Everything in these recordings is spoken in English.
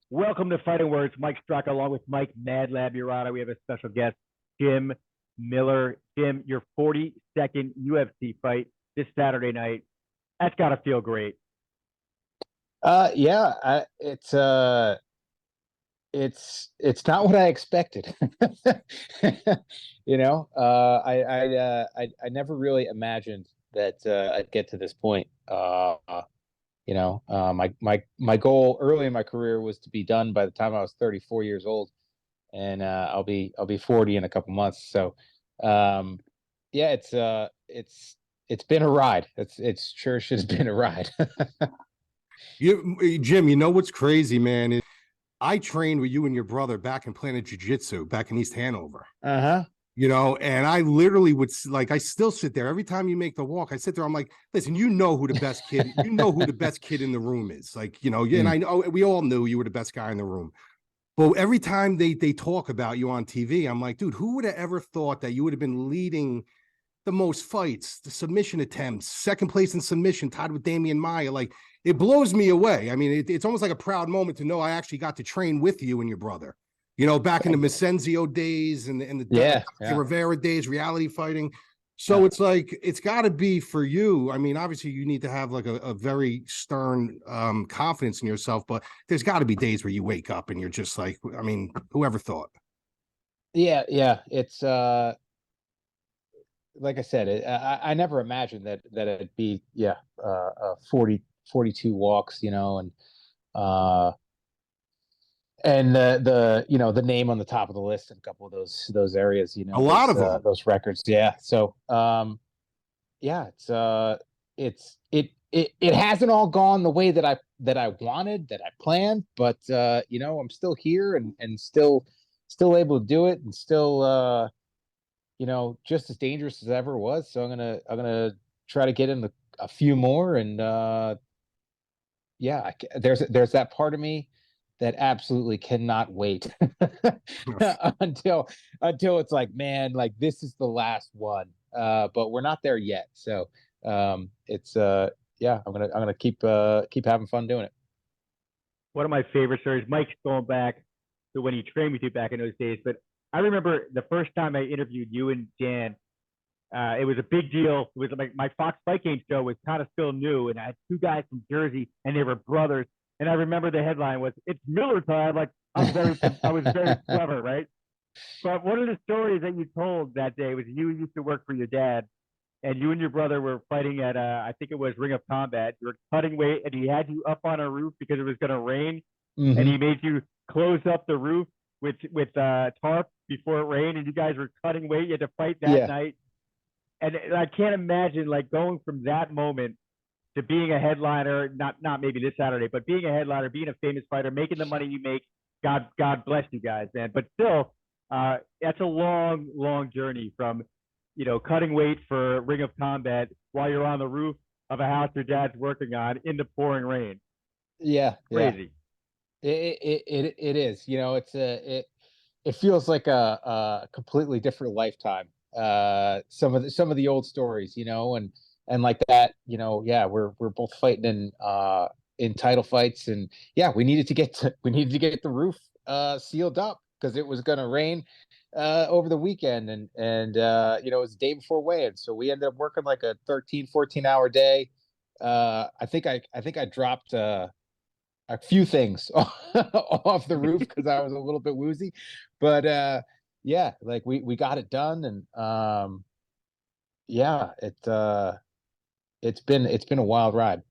Welcome to Fighting Words. Mike Straka along with Mike MadLab Urata. We have a special guest, Jim Miller. Jim, your 42nd UFC fight this Saturday night. That's got to feel great. It's not what I expected. I never really imagined that I'd get to this point. My goal early in my career was to be done by the time I was 34 years old, and I'll be 40 in a couple months. So, yeah, it's been a ride. It's sure should have been a ride. Jim, you know what's crazy, man? I trained with you and your brother back in Planet Jiu-Jitsu back in East Hanover. And I literally would, like, I still sit there every time you make the walk. I sit there, I'm like, listen, you know who the best kid, you know who the best kid in the room is. Like, and I know we all knew you were the best guy in the room. But every time they talk about you on TV, I'm like, dude, who would have ever thought that you would have been leading the most fights, the submission attempts, second place in submission, tied with Damian Maia? Like, it blows me away. I mean, it's almost like a proud moment to know I actually got to train with you and your brother. Back in the Macenzio days and the Rivera days, reality fighting. So it's like, it's got to be for you. I mean, obviously you need to have like a very stern confidence in yourself, but there's got to be days where you wake up and you're just like, I mean, whoever thought? Yeah. It's like I said, I never imagined that it'd be 42 walks, and the name on the top of the list in a couple of those areas, a lot of them, those records. Yeah. So it hasn't all gone the way that I wanted, that I planned, but I'm still here and still able to do it, and still just as dangerous as ever was. So I'm gonna try to get in a few more, and there's that part of me that absolutely cannot wait until it's like, man, like this is the last one. But we're not there yet. So I'm gonna keep having fun doing it. One of my favorite stories, Mike's going back to when he trained with you back in those days, but I remember the first time I interviewed you and Dan. It was a big deal. It was like my Fox Fight Game show was kind of still new, and I had two guys from Jersey, and they were brothers. And I remember the headline was, "It's Miller time." Like I was very clever, right? But one of the stories that you told that day was you used to work for your dad, and you and your brother were fighting at I think it was Ring of Combat. You were cutting weight, and he had you up on a roof because it was going to rain, and he made you close up the roof with tarp before it rained, and you guys were cutting weight. You had to fight that night. And I can't imagine like going from that moment to being a headliner, not maybe this Saturday, but being a headliner, being a famous fighter, making the money you make. God bless you guys, man. But still, that's a long journey from, cutting weight for Ring of Combat while you're on the roof of a house your dad's working on in the pouring rain. Yeah, crazy. It is. It feels like a completely different lifetime. Some of the old stories, and like that, we're both fighting in title fights, and we needed to get the roof sealed up because it was going to rain over the weekend, and it was the day before weigh-in, so we ended up working like a 13-14 hour day. I think I dropped a few things off the roof because I was a little bit woozy, but like we got it done, and it's been a wild ride.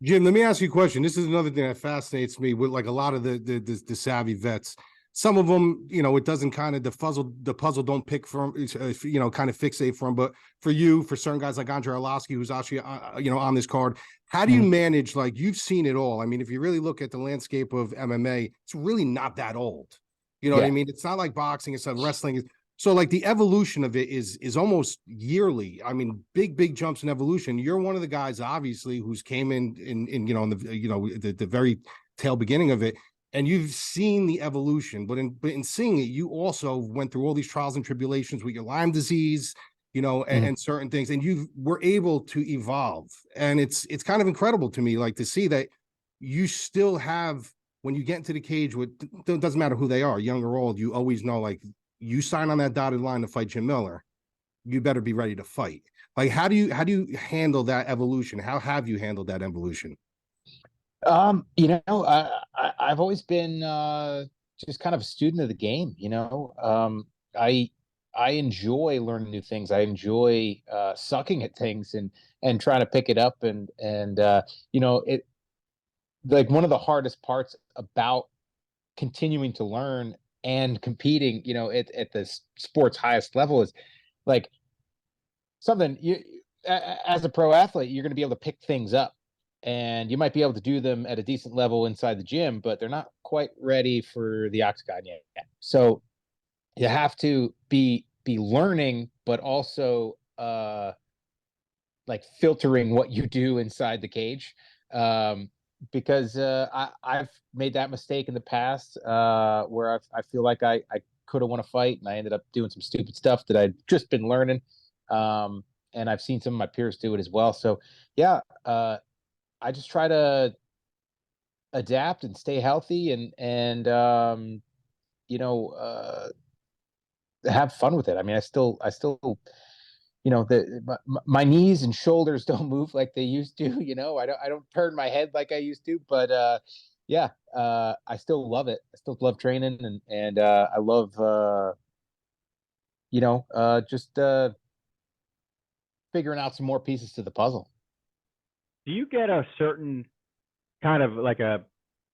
Jim, let me ask you a question. This is another thing that fascinates me with like a lot of the savvy vets. Some of them, it doesn't kind of the puzzle don't pick from, kind of fixate from. But for you, for certain guys like Andre Arlovsky, who's actually, on this card, how do you manage? Like, you've seen it all. I mean, if you really look at the landscape of MMA, it's really not that old. You know what I mean? It's not like boxing, it's like wrestling. So like the evolution of it is almost yearly. I mean, big jumps in evolution. You're one of the guys, obviously, who's came in the very tail beginning of it, and you've seen the evolution. But in seeing it, you also went through all these trials and tribulations with your Lyme disease, and certain things, and you were able to evolve. And it's kind of incredible to me, like, to see that you still have when you get into the cage with, it doesn't matter who they are, young or old, you always know, like, you sign on that dotted line to fight Jim Miller, you better be ready to fight. Like, how do you handle that evolution? How have you handled that evolution? I've always been just kind of a student of the game. I enjoy learning new things. I enjoy sucking at things and trying to pick it up and it like one of the hardest parts about continuing to learn and competing, at the sport's highest level is like something as a pro athlete, you're going to be able to pick things up and you might be able to do them at a decent level inside the gym, but they're not quite ready for the octagon yet. So you have to be learning, but also like filtering what you do inside the cage. Because I've made that mistake in the past where I feel like I could have won a fight and I ended up doing some stupid stuff that I'd just been learning. And I've seen some of my peers do it as well. So yeah, I just try to adapt and stay healthy and have fun with it. I mean, I still my knees and shoulders don't move like they used to. I don't turn my head like I used to, but I still love it. I still love training and I love just figuring out some more pieces to the puzzle. Do you get a certain kind of like a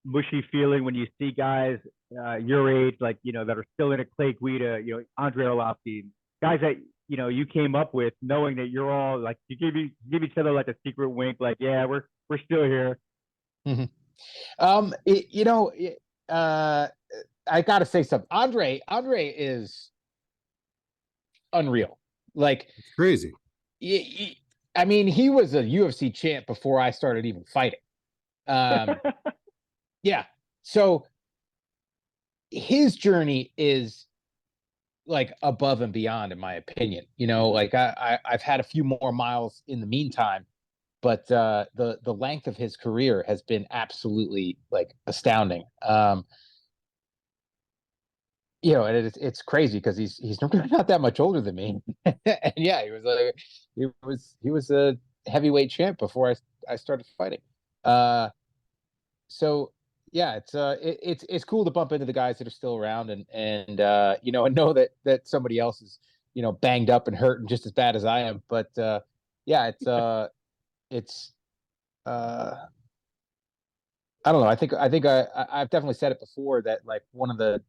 mushy feeling when you see guys your age, like, that are still in a Clay Guida, Andre Arlovsky, guys that, you came up with, knowing that you're all like, you give each other like a secret wink, like, yeah, we're still here. Mm-hmm. I gotta say something. Andre is unreal. Like, it's crazy. I mean, he was a UFC champ before I started even fighting. Yeah. So his journey is like above and beyond, in my opinion. Like I've had a few more miles in the meantime, but the length of his career has been absolutely like astounding. And it's crazy because he's not that much older than me. And yeah, he was a heavyweight champ before I started fighting. So yeah, it's cool to bump into the guys that are still around and know that somebody else is banged up and hurting just as bad as I am. But yeah, it's I don't know. I think I've definitely said it before that like one of the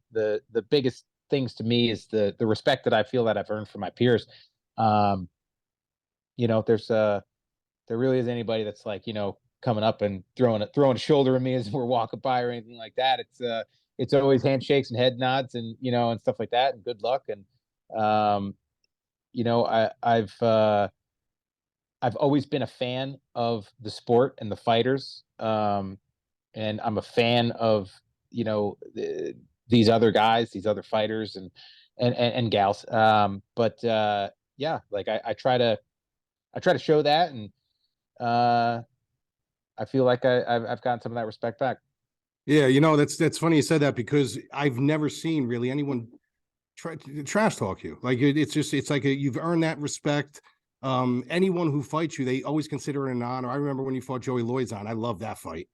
biggest things to me is the respect that I feel that I've earned from my peers. There's there really is anybody that's like coming up and throwing a shoulder at me as we're walking by or anything like that. It's always handshakes and head nods and and stuff like that and good luck and I've always been a fan of the sport and the fighters. And I'm a fan of these other guys, these other fighters and gals. But yeah, like I try to show that and I feel like I've gotten some of that respect back. Yeah, that's funny you said that because I've never seen really anyone try to trash talk you. Like it's like you've earned that respect. Anyone who fights you, they always consider it an honor. I remember when you fought Joey Loizon. I love that fight.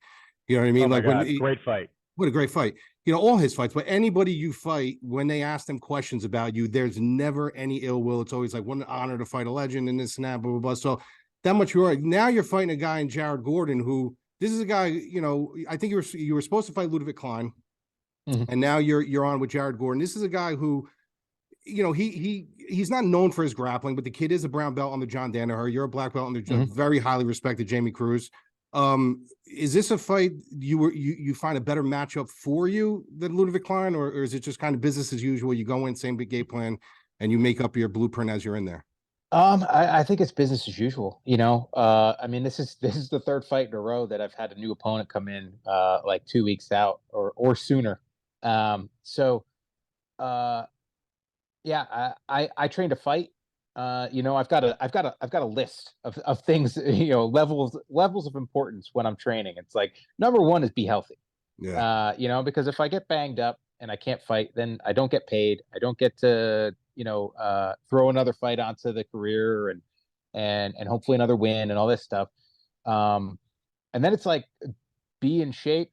You know what I mean? Oh my like God, great fight. What a great fight. All his fights, but anybody you fight, when they ask them questions about you, there's never any ill will. It's always like, what an honor to fight a legend and this and that, blah, blah, blah. So that much you are. Now you're fighting a guy in Jared Gordon who, this is a guy, I think you were supposed to fight Ludwig Klein, and now you're on with Jared Gordon. This is a guy who, he's not known for his grappling, but the kid is a brown belt on the John Danaher. You're a black belt on the very highly respected Jamie Cruz. Is this a fight you find a better matchup for you than Ludwig Klein, or is it just kind of business as usual? You go in, same big game plan, and you make up your blueprint as you're in there? I think it's business as usual. I mean, this is the third fight in a row that I've had a new opponent come in like 2 weeks out or sooner. So yeah, I train to fight. I've got a list of things, levels of importance when I'm training. It's like number one is be healthy. Yeah. You know, because if I get banged up and I can't fight, then I don't get paid. I don't get to, you know, throw another fight onto the career and hopefully another win and all this stuff. And then it's like, be in shape,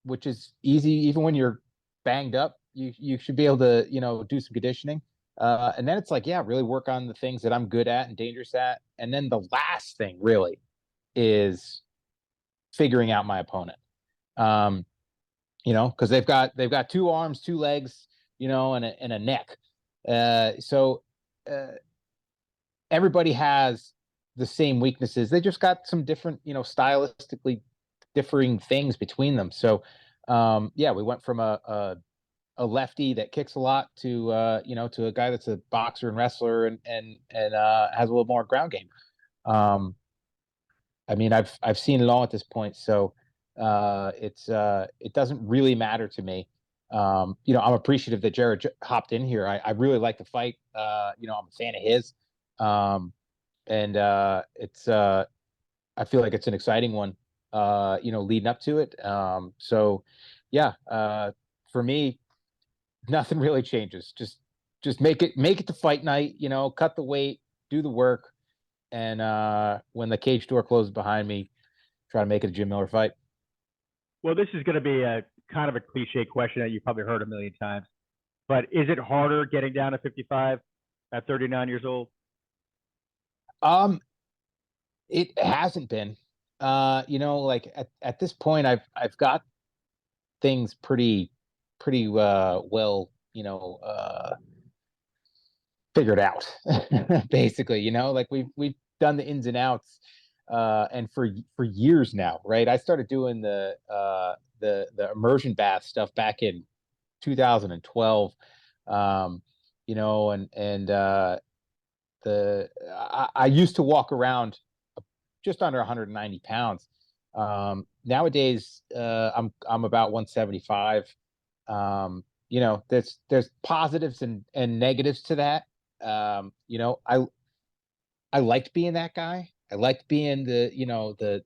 which is easy even when you're banged up. You should be able to, you know, do some conditioning. And then it's like, yeah, really work on the things that I'm good at and dangerous at. And then the last thing really is figuring out my opponent. Um, you know, because they've got two arms, two legs, you know, and a neck. So everybody has the same weaknesses. They just got some different, you know, stylistically differing things between them. So yeah, we went from a lefty that kicks a lot to you know, to a guy that's a boxer and wrestler and has a little more ground game. Um, I mean, I've seen it all at this point, so it doesn't really matter to me. You know, I'm appreciative that Jared hopped in here. I really like the fight. You know, I'm a fan of his, and it's I feel like it's an exciting one. You know, leading up to it. So yeah, for me, nothing really changes. Just make it to fight night. You know, cut the weight, do the work, and when the cage door closes behind me, try to make it a Jim Miller fight. Well, this is going to be a kind of a cliche question that you've probably heard a million times, but is it harder getting down to 55 at 39 years old? It hasn't been. You know, like at this point, I've got things pretty well, you know, figured out. Basically, you know, like we've done the ins and outs, and for years now, right? I started doing the immersion bath stuff back in 2012. You know, I used to walk around just under 190 pounds. Nowadays, I'm about 175. You know, there's positives and negatives to that. You know, I liked being that guy. I liked being the, you know, the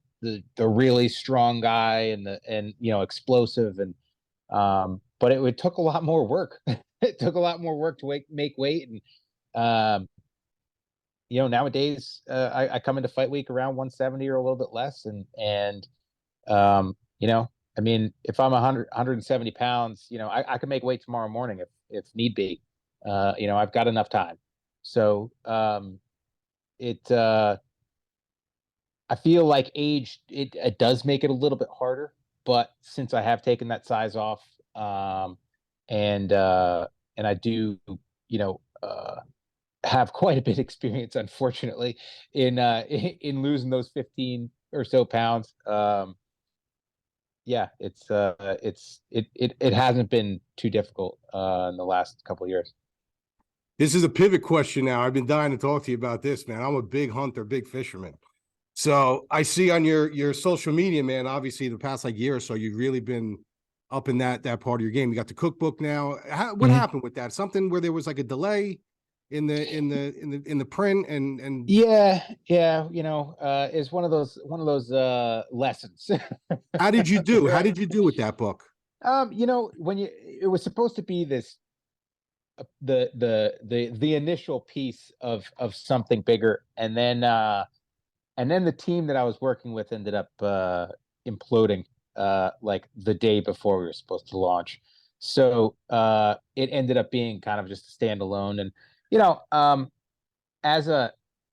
really strong guy and you know, explosive but it took a lot more work. It took a lot more work to make weight and you know, nowadays I come into fight week around 170 or a little bit less and you know, I mean, if I'm 170 pounds, you know, I can make weight tomorrow morning if need be. You know, I've got enough time. So it I feel like age it does make it a little bit harder, but since I have taken that size off, and I do, you know, have quite a bit of experience, unfortunately, in losing those 15 or so pounds. Yeah, it hasn't been too difficult in the last couple of years. This is a pivot question now. I've been dying to talk to you about this, man. I'm a big hunter, big fisherman. So I see on your social media, man, obviously the past like year or so, you've really been up in that part of your game. You got the cookbook now. What happened with that? Something where there was like a delay in the print and yeah, you know, is one of those lessons. How did you do? Right. How did you do with that book? You know, it was supposed to be this the initial piece of something bigger, and then the team that I was working with ended up imploding like the day before we were supposed to launch. So it ended up being kind of just a standalone. And you know, as a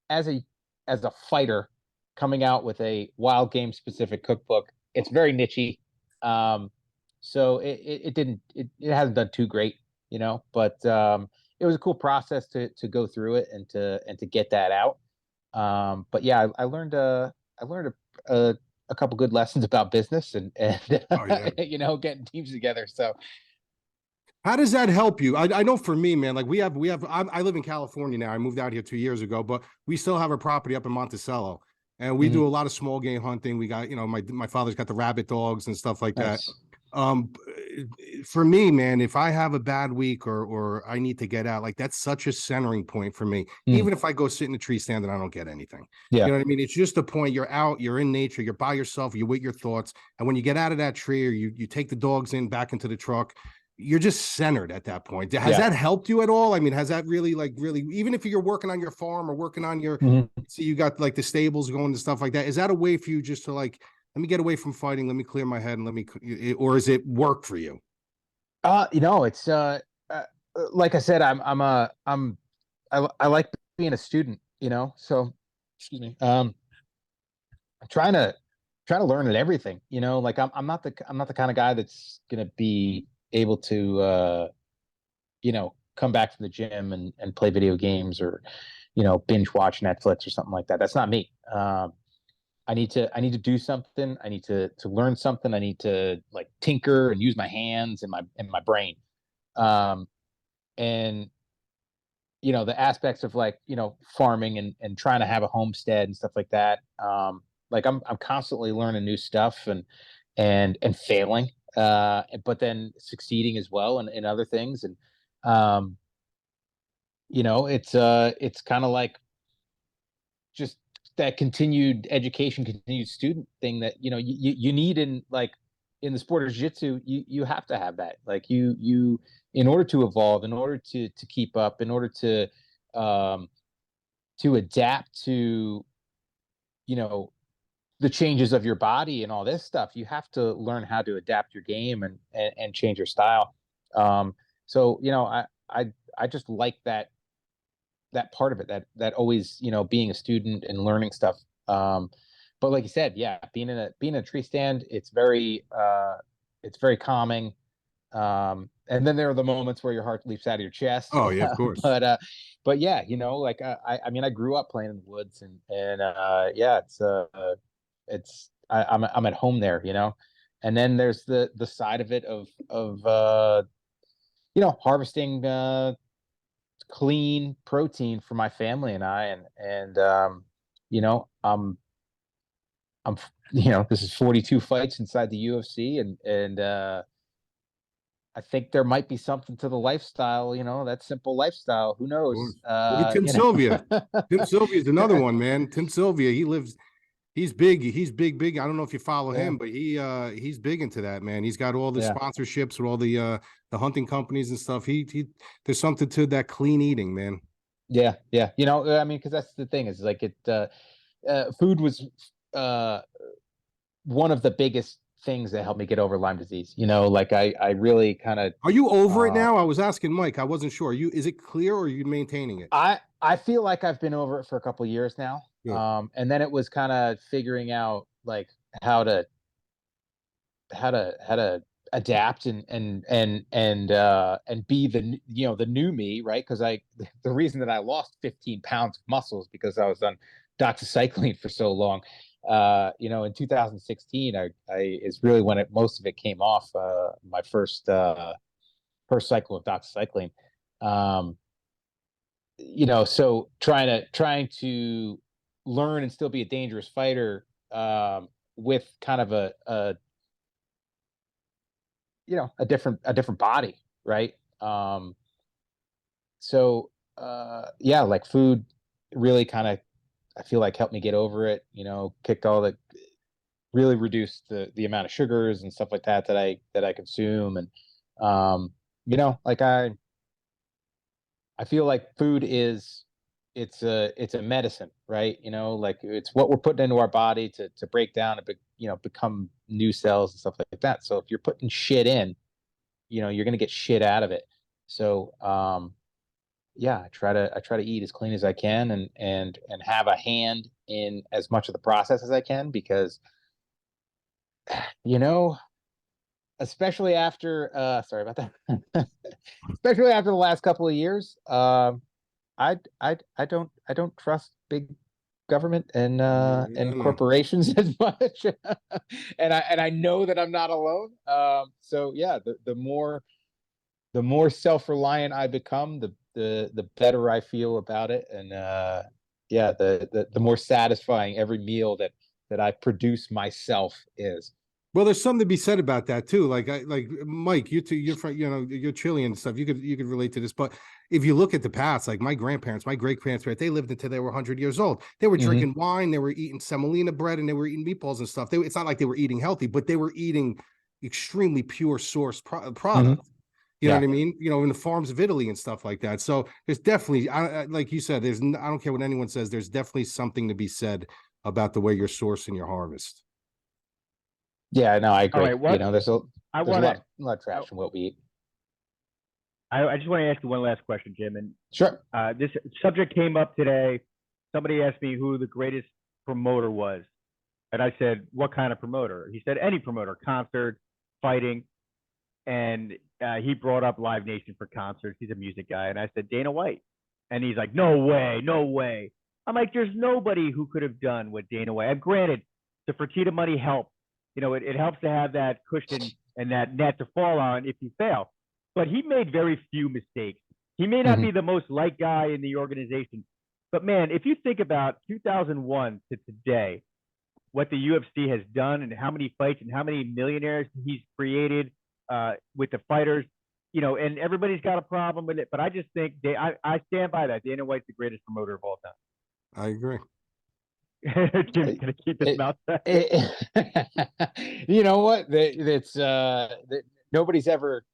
as a as a fighter coming out with a wild game specific cookbook, it's very nichey. So it hasn't done too great, you know, but it was a cool process to go through it and to get that out. But yeah, I learned a couple good lessons about business and Oh yeah. you know, getting teams together. So How does that help you? I know for me, man, like I live in California now. I moved out here 2 years ago, but we still have a property up in Monticello, and we do a lot of small game hunting. We got, you know, my father's got the rabbit dogs and stuff like that. nice. for me, man, if I have a bad week or I need to get out, like that's such a centering point for me. Even if I go sit in a tree stand and I don't get anything, you know what I mean? It's just a point. You're out, you're in nature, you're by yourself, you're with your thoughts. And when you get out of that tree or you take the dogs in back into the truck, you're just centered at that point. Has that helped you at all? I mean, has that really, even if you're working on your farm or working on your, see, you got like the stables going and stuff like that. Is that a way for you just to like, let me get away from fighting, let me clear my head and or is it work for you? It's like I said, I like being a student, so excuse me. I'm trying to learn at everything, like I'm not the kind of guy that's gonna be able to come back from the gym and play video games or binge watch Netflix or something like that. That's not me. I need to do something. I need to learn something. I need to like tinker and use my hands and my brain. And the aspects of like farming and trying to have a homestead and stuff like that. Like I'm constantly learning new stuff and failing, but then succeeding as well in other things. And it's kind of like just that continued education, continued student thing that you need in the sport of jiu-jitsu. You have to have that, like you in order to evolve, in order to keep up, in order to adapt to the changes of your body and all this stuff. You have to learn how to adapt your game and change your style. So I just like that part of it, that always being a student and learning stuff. But like you said, being in a tree stand, it's very calming. And then there are the moments where your heart leaps out of your chest. Oh yeah, of course. But yeah, like I mean, I grew up playing in the woods and yeah, I'm at home there, and then there's the side of it of harvesting clean protein for my family and I, and I'm this is 42 fights inside the UFC, and I think there might be something to the lifestyle, that simple lifestyle. Who knows? Look at Tim Sylvia. Tim Sylvia is another one, man. Tim Sylvia, he's big. He's big. I don't know if you follow him, but he's big into that, man. He's got all the sponsorships with all the hunting companies and stuff. He there's something to that clean eating, man. Yeah. I mean, because that's the thing, is like food was one of the biggest things that helped me get over Lyme disease. Like I really kind of. Are you over it now? I was asking Mike. I wasn't sure. Is it clear or are you maintaining it? I feel like I've been over it for a couple of years now. Good. And then it was kind of figuring out like how to adapt and be the new me, right? Because the reason that I lost 15 pounds of muscle is because I was on doxycycline for so long. In 2016, I is really when most of it came off. My first cycle of doxycycline. So trying to learn and still be a dangerous fighter with kind of a different body, right? Like food really kind of, I feel like, helped me get over it. Kicked all really reduced the amount of sugars and stuff like that I consume, and like I feel like food it's a medicine, right? Like it's what we're putting into our body to break down and become new cells and stuff like that. So if you're putting shit in, you're gonna get shit out of it. So I try to eat as clean as I can and have a hand in as much of the process as I can, because especially after sorry about that especially after the last couple of years, I don't trust big government and corporations as much, and I know that I'm not alone. So yeah, the more self-reliant I become, the better I feel about it, and the more satisfying every meal that I produce myself is. Well, there's something to be said about that too. Like Mike, you're from, you're Chilean and stuff. You could relate to this, but if you look at the past, like my grandparents, my great grandparents, they lived until they were 100 years old. They were drinking wine, they were eating semolina bread, and they were eating meatballs and stuff. It's not like they were eating healthy, but they were eating extremely pure source product. You know what I mean? In the farms of Italy and stuff like that. So there's definitely, like you said, I don't care what anyone says. There's definitely something to be said about the way you're sourcing your harvest. Yeah, no, I agree. All right, there's a lot of trash in what we eat. I just want to ask you one last question, Jim. And sure. This subject came up today. Somebody asked me who the greatest promoter was. And I said, what kind of promoter? He said, any promoter, concert, fighting. And he brought up Live Nation for concerts. He's a music guy. And I said, Dana White. And he's like, no way, no way. I'm like, there's nobody who could have done what Dana White. And granted, the Fertitta money helped. It helps to have that cushion and that net to fall on if you fail. But he made very few mistakes. He may not be the most liked guy in the organization. But, man, if you think about 2001 to today, what the UFC has done and how many fights and how many millionaires he's created with the fighters, and everybody's got a problem with it. But I just think I stand by that. Dana White's the greatest promoter of all time. I agree. Jim's gonna keep his mouth shut. You know what? It's nobody's ever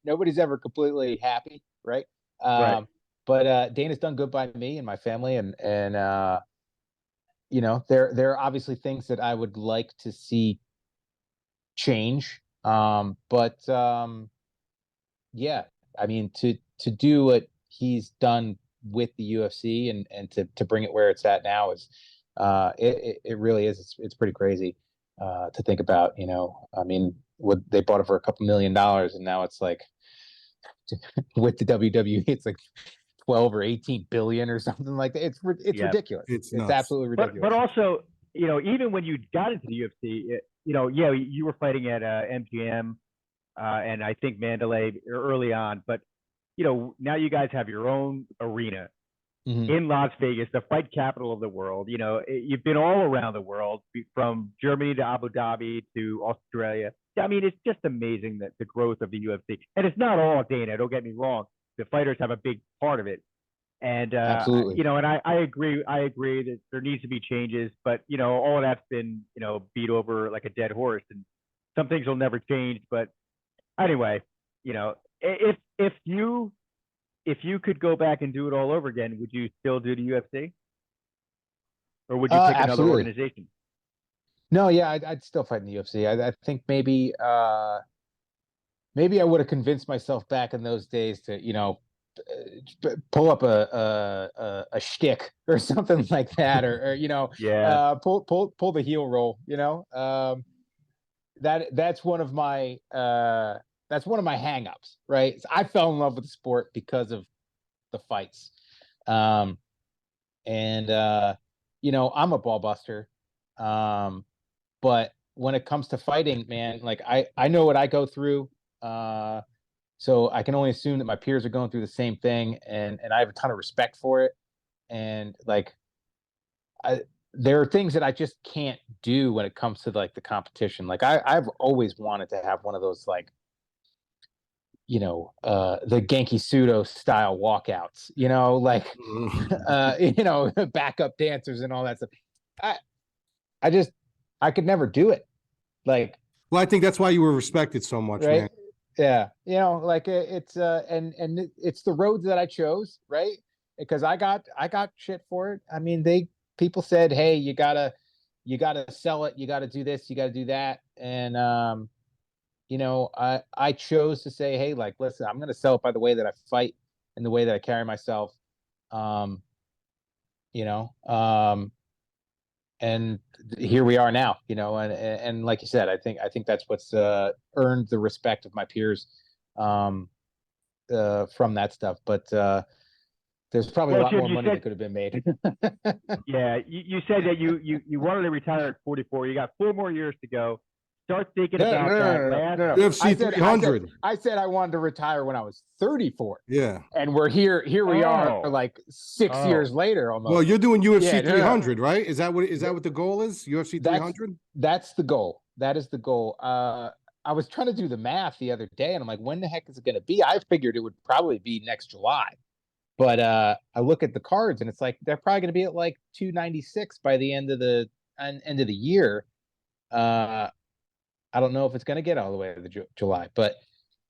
completely happy, right? Right. But Dana's done good by me and my family, and there are obviously things that I would like to see change. But yeah, I mean, to do what he's done with the UFC and to bring it where it's at now is it really is. It's pretty crazy to think about. I mean, they bought it for a couple $1 million, and now it's like with the WWE, it's like 12 or 18 billion or something like that. It's ridiculous. It's absolutely ridiculous. But also, even when you got into the UFC, you were fighting at MGM and I think Mandalay early on, but now you guys have your own arena in Las Vegas, the fight capital of the world. You've been all around the world, from Germany to Abu Dhabi to Australia. I mean, it's just amazing that the growth of the UFC, and it's not all Dana. Don't get me wrong; the fighters have a big part of it. And absolutely, and I agree that there needs to be changes, but all of that's been beat over like a dead horse, and some things will never change. But anyway, if you could go back and do it all over again, would you still do the UFC, or would you pick another organization? No, yeah, I'd still fight in the UFC. I think maybe I would have convinced myself back in those days to pull up a shtick or something like that, or pull the heel roll. That's one of my hangups, right? I fell in love with the sport because of the fights, and I'm a ball buster, but when it comes to fighting, man, like I know what I go through, so I can only assume that my peers are going through the same thing, and I have a ton of respect for it, and there are things that I just can't do when it comes to like the competition. Like I've always wanted to have one of those the Genki Sudo style walkouts, backup dancers and all that stuff. I could never do it. Well, I think that's why you were respected so much, right? Man. Yeah. It's and it's the roads that I chose, right? Because I got shit for it. I mean, people said, hey, you gotta sell it, you gotta do this, you gotta do that. And I chose to say, hey, listen, I'm gonna sell it by the way that I fight and the way that I carry myself. And here we are now, and like you said, I think that's what's earned the respect of my peers from that stuff. But there's probably a lot more money that could have been made. Yeah, you said that you wanted to retire at 44. You got 4 more years to go. Start thinking about that. No. UFC 300. I said I wanted to retire when I was 34. Yeah. And we're here we are like 6 years later almost. Well, you're doing UFC 300, right? Is that what the goal is? UFC 300? That's the goal. That is the goal. I was trying to do the math the other day, and I'm like, when the heck is it going to be? I figured it would probably be next July, but I look at the cards, and it's like they're probably going to be at like 296 by the end of the year. I don't know if it's going to get all the way to the July, but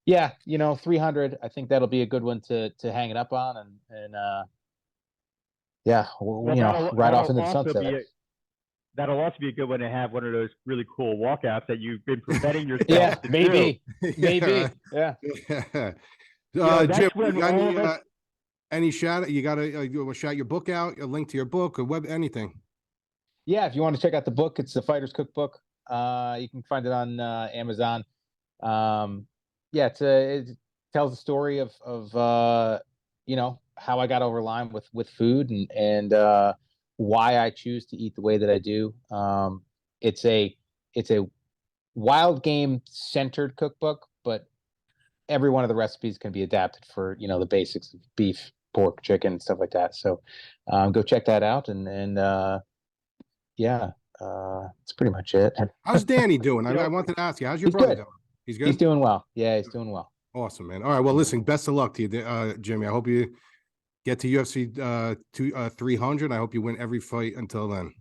yeah, 300. I think that'll be a good one to hang it up on, and yeah, ride off into the sunset. That'll also be a good one to have one of those really cool walkouts that you've been preventing yourself. Yeah, to maybe. do. Yeah. Jim, you got any shout? You got to shout your book out, a link to your book, a web, anything. Yeah, if you want to check out the book, it's the Fighter's Cookbook. You can find it on Amazon. Yeah, it tells the story of how I got over Lyme with food and why I choose to eat the way that I do. It's a wild game centered cookbook, but every one of the recipes can be adapted for the basics of beef, pork, chicken, stuff like that. So go check that out, and yeah, that's pretty much it. How's Danny doing? I wanted to ask you, how's your brother doing? He's good. He's doing well. Yeah, he's doing well. Awesome, man. All right, well, listen, best of luck to you, Jimmy. I hope you get to UFC 300. I hope you win every fight until then.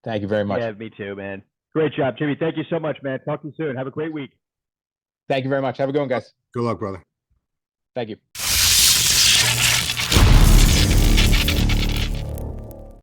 Thank you very much. Yeah, me too, man. Great job, Jimmy. Thank you so much, man. Talk to you soon. Have a great week. Thank you very much. Have a good one, guys. Good luck, brother. Thank you.